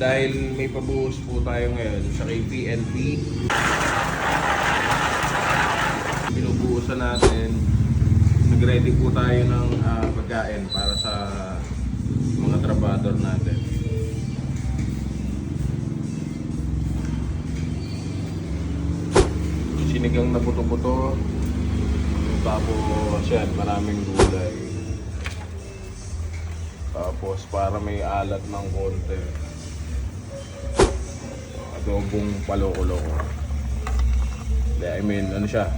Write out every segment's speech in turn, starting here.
dahil may pabuhos po tayo ngayon sa KPNP. Binubuhusan natin. Nag-ready po tayo ng pagkain para sa mga trabador natin. Sinigang na buto-buto. Tapos yan, maraming gulay. Tapos para may alat ng konti, adobong paloko-loko. I mean, ano siya,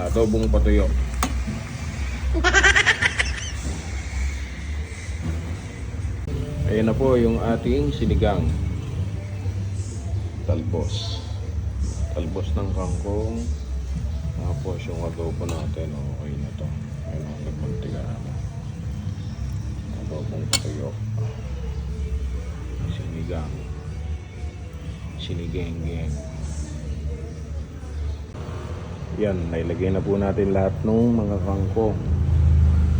adobong patuyo. Ayan na po yung ating sinigang. Talbos ng kangkong. Tapos yung adobo natin, okay na to. Ayun ang nagpuntiga na. Adobong patuyo. Sinigang. Sinigeng-geng. Yan, nailagay na po natin lahat ng mga kangkong.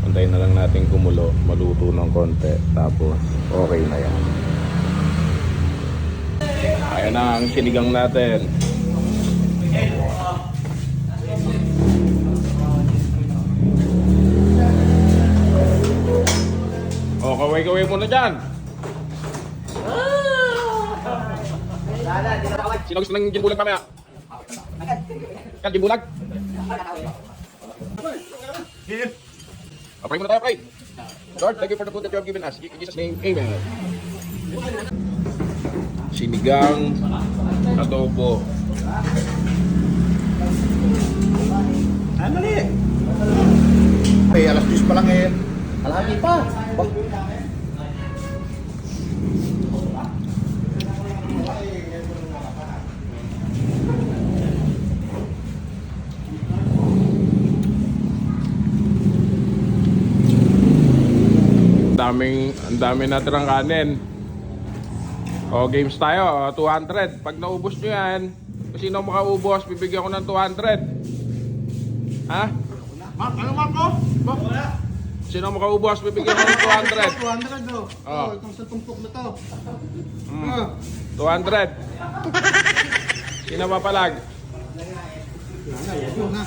Antayin na lang natin kumulo, maluto ng konti. Tapos, okay na yan. Ayan na ang sinigang natin. O, kaway-kaway muna dyan. Sino gusto ng ginbulag mamaya? Yan, ginbulag. Pray muna tayo, pray. Lord, thank you for the food that you have given us. In Jesus' name, amen. Sinigang, adobo. Mali. Ay, alas 10 pa lang eh. Alagi pa. Bah. Ang dami natirang kanin. O, games tayo. 200. Pag naubos nyo yan, kung sino makaubos, bibigyan ko ng 200. Ha? Mark, ano Mark ko? Wala. Sino makaubos, bibigyan ko ng 200. 200 do. Oh. Itong sa tumpok na to. 200. Sino mapalag? Yun na.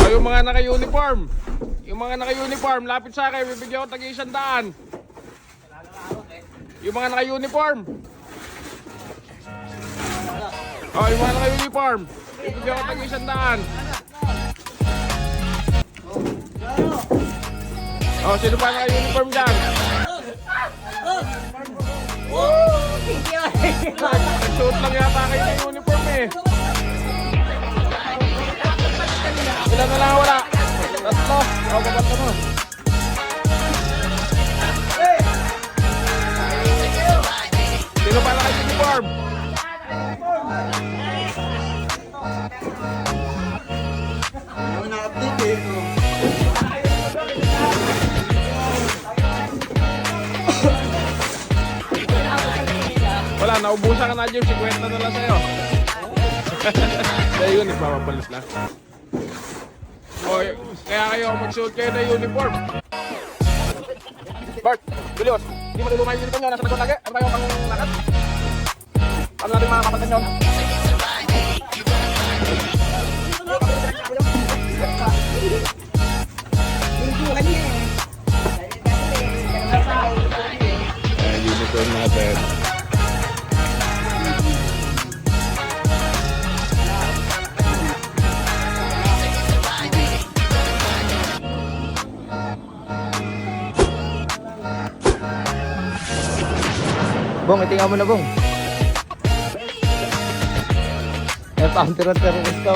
O, yung mga naka-uniform. Yung mga naka-uniform, lapit sa akin, bibigyan ko tagi 100. Yung mga naka-uniform. O, yung mga naka-uniform, bibigyan ko tagi 100. O, sino pa naka-uniform dyan? Nag-suot lang yata kayo ng uniform eh. Ilan na lang wala? Tatlo. O, babanta mo. Sino pa naka-uniform? Yung na-update eh. Wala, naubusan ka na Jim. 50 na lang sa'yo. Kaya yun, ipapapalit na. O, kaya kayo magsuot kayo na uniform. Bart, Julius, hindi mo nilumay yung uniform nyo. Nasa nagsuot lagi. Ano kayo pang lakad? Ano natin mga kapatid nyo? Uniform natin. Bong, itinga mo na, Bong. Eh, counter-terrorist to.